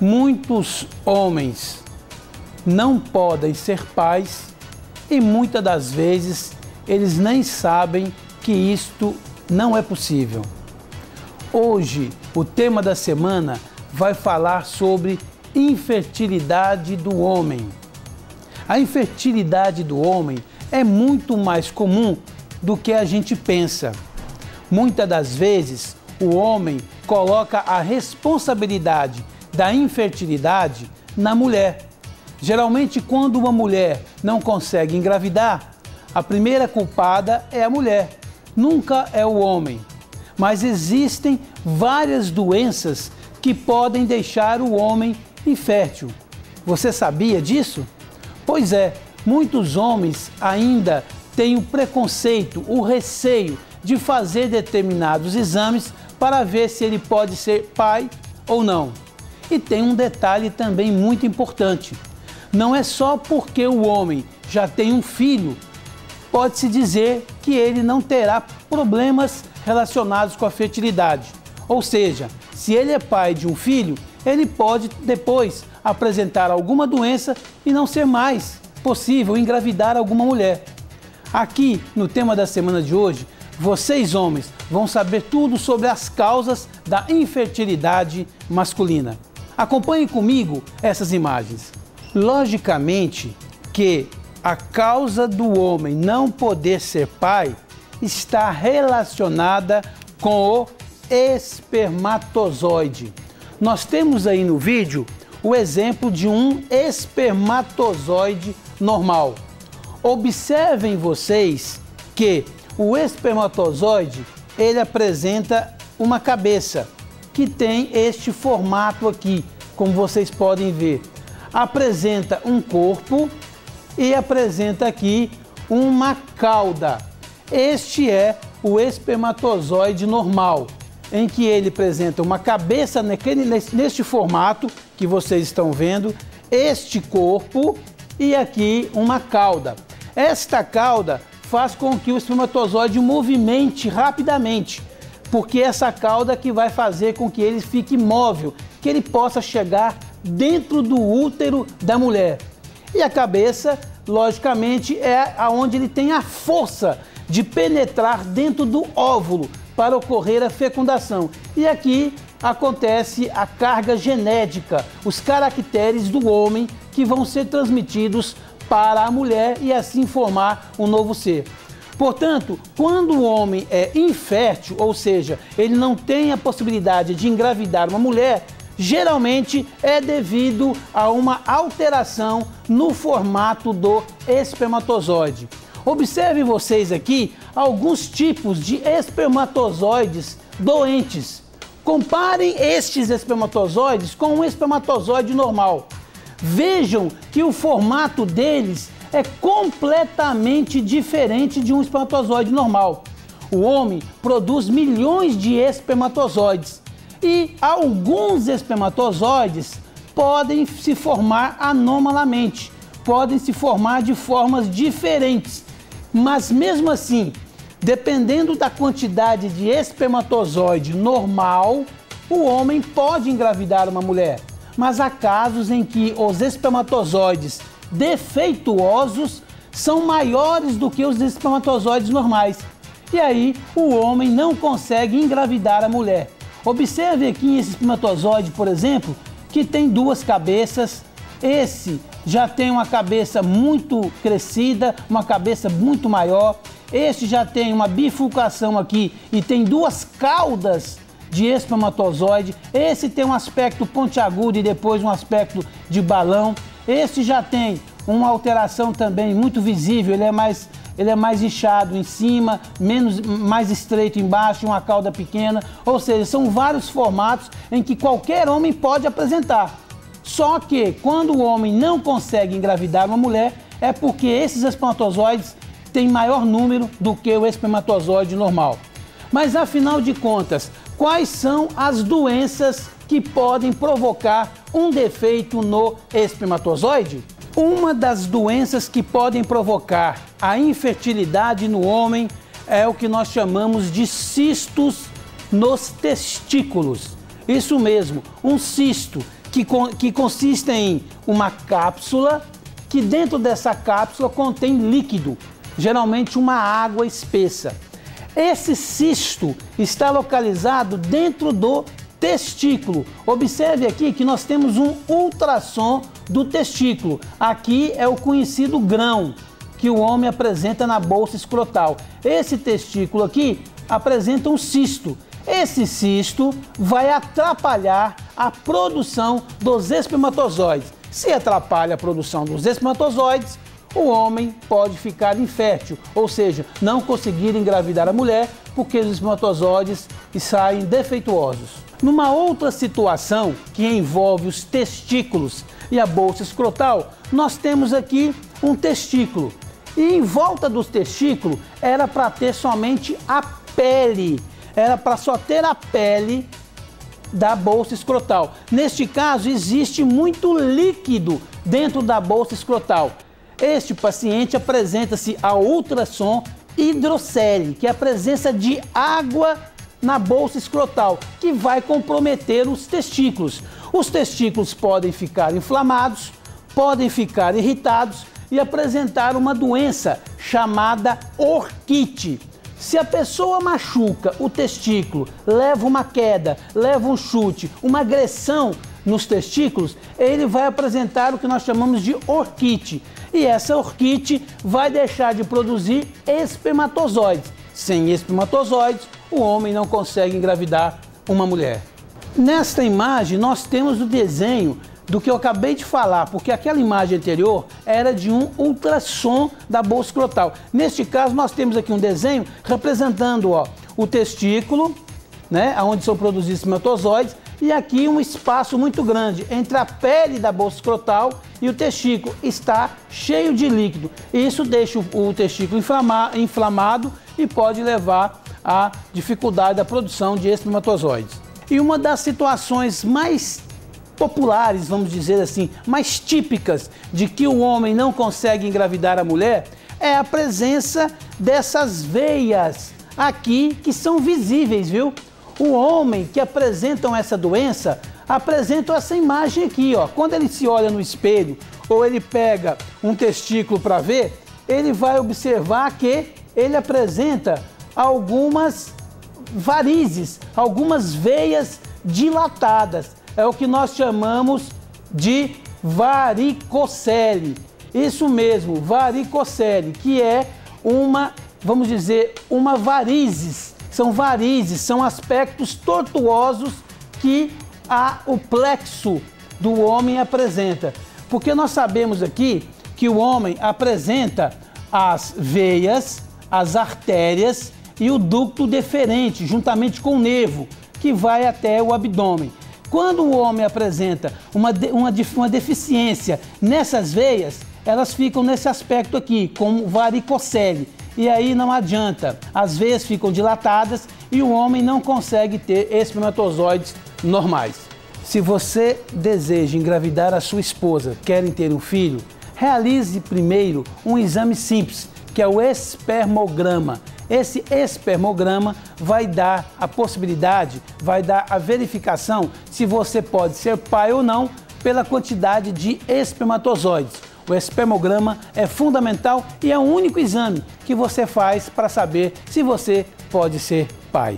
Muitos homens não podem ser pais e muitas das vezes eles nem sabem que isto não é possível. Hoje, o tema da semana vai falar sobre infertilidade do homem. A infertilidade do homem é muito mais comum do que a gente pensa. Muitas das vezes, o homem coloca a responsabilidade da infertilidade na mulher. Geralmente, quando uma mulher não consegue engravidar, a primeira culpada é a mulher, nunca é o homem. Mas existem várias doenças que podem deixar o homem infértil. Você sabia disso? Pois é, muitos homens ainda têm o preconceito, o receio de fazer determinados exames para ver se ele pode ser pai ou não. E tem um detalhe também muito importante. Não é só porque o homem já tem um filho, pode-se dizer que ele não terá problemas relacionados com a fertilidade. Ou seja, se ele é pai de um filho, ele pode depois apresentar alguma doença e não ser mais possível engravidar alguma mulher. Aqui, no tema da semana de hoje, vocês homens vão saber tudo sobre as causas da infertilidade masculina. Acompanhem comigo essas imagens. Logicamente que a causa do homem não poder ser pai está relacionada com o espermatozoide. Nós temos aí no vídeo o exemplo de um espermatozoide normal. Observem vocês que o espermatozoide, ele apresenta uma cabeça que tem este formato aqui, como vocês podem ver. Apresenta um corpo e apresenta aqui uma cauda. Este é o espermatozoide normal, em que ele apresenta uma cabeça neste formato que vocês estão vendo, este corpo e aqui uma cauda. Esta cauda faz com que o espermatozoide movimente rapidamente, porque essa cauda que vai fazer com que ele fique móvel, que ele possa chegar dentro do útero da mulher. E a cabeça, logicamente, é aonde ele tem a força de penetrar dentro do óvulo para ocorrer a fecundação. E aqui acontece a carga genética, os caracteres do homem que vão ser transmitidos para a mulher e assim formar um novo ser. Portanto, quando o homem é infértil, ou seja, ele não tem a possibilidade de engravidar uma mulher, geralmente é devido a uma alteração no formato do espermatozoide. Observem vocês aqui alguns tipos de espermatozoides doentes. Comparem estes espermatozoides com um espermatozoide normal. Vejam que o formato deles é completamente diferente de um espermatozoide normal. O homem produz milhões de espermatozoides e alguns espermatozoides podem se formar anomalamente, podem se formar de formas diferentes. Mas mesmo assim, dependendo da quantidade de espermatozoide normal, o homem pode engravidar uma mulher. Mas há casos em que os espermatozoides defeituosos são maiores do que os espermatozoides normais. E aí o homem não consegue engravidar a mulher. Observe aqui esse espermatozoide, por exemplo, que tem duas cabeças. Esse já tem uma cabeça muito crescida, uma cabeça muito maior. Este já tem uma bifurcação aqui e tem duas caudas de espermatozoide. Esse tem um aspecto pontiagudo e depois um aspecto de balão. Este já tem uma alteração também muito visível, ele é mais inchado em cima, mais estreito embaixo, uma cauda pequena. Ou seja, são vários formatos em que qualquer homem pode apresentar. Só que quando o homem não consegue engravidar uma mulher, é porque esses espermatozoides têm maior número do que o espermatozoide normal. Mas afinal de contas, quais são as doenças que podem provocar um defeito no espermatozoide? Uma das doenças que podem provocar a infertilidade no homem é o que nós chamamos de cistos nos testículos. Isso mesmo, um cisto que consiste em uma cápsula, que dentro dessa cápsula contém líquido, geralmente uma água espessa. Esse cisto está localizado dentro do testículo. Observe aqui que nós temos um ultrassom do testículo. Aqui é o conhecido grão que o homem apresenta na bolsa escrotal. Esse testículo aqui apresenta um cisto. Esse cisto vai atrapalhar a produção dos espermatozoides. Se atrapalha a produção dos espermatozoides, o homem pode ficar infértil, ou seja, não conseguir engravidar a mulher porque os espermatozoides saem defeituosos. Numa outra situação que envolve os testículos e a bolsa escrotal, nós temos aqui um testículo. E em volta dos testículos era para ter somente a pele, era para só ter a pele da bolsa escrotal. Neste caso, existe muito líquido dentro da bolsa escrotal. Este paciente apresenta-se a ultrassom hidrocele, que é a presença de água na bolsa escrotal, que vai comprometer os testículos. Os testículos podem ficar inflamados, podem ficar irritados e apresentar uma doença chamada orquite. Se a pessoa machuca o testículo, leva uma queda, leva um chute, uma agressão nos testículos, ele vai apresentar o que nós chamamos de orquite. E essa orquite vai deixar de produzir espermatozoides. Sem espermatozoides, o homem não consegue engravidar uma mulher. Nesta imagem, nós temos o desenho do que eu acabei de falar, porque aquela imagem anterior era de um ultrassom da bolsa escrotal. Neste caso, nós temos aqui um desenho representando o testículo, né, onde são produzidos espermatozoides, e aqui um espaço muito grande entre a pele da bolsa escrotal e o testículo. Está cheio de líquido. Isso deixa o testículo inflamado e pode levar à dificuldade da produção de espermatozoides. E uma das situações mais populares, vamos dizer assim, mais típicas de que o homem não consegue engravidar a mulher é a presença dessas veias aqui que são visíveis, viu? O homem que apresentam essa doença apresentam essa imagem aqui, ó. Quando ele se olha no espelho ou ele pega um testículo para ver, ele vai observar que ele apresenta algumas varizes, algumas veias dilatadas. É o que nós chamamos de varicocele. Isso mesmo, varicocele, que é uma, vamos dizer, uma varizes. São varizes, são aspectos tortuosos que o plexo do homem apresenta. Porque nós sabemos aqui que o homem apresenta as veias, as artérias e o ducto deferente, juntamente com o nervo, que vai até o abdômen. Quando o homem apresenta uma deficiência nessas veias, elas ficam nesse aspecto aqui, como varicocele. E aí não adianta, as veias ficam dilatadas e o homem não consegue ter espermatozoides normais. Se você deseja engravidar a sua esposa, querem ter um filho, realize primeiro um exame simples, que é o espermograma. Esse espermograma vai dar a possibilidade, vai dar a verificação se você pode ser pai ou não pela quantidade de espermatozoides. O espermograma é fundamental e é o único exame que você faz para saber se você pode ser pai.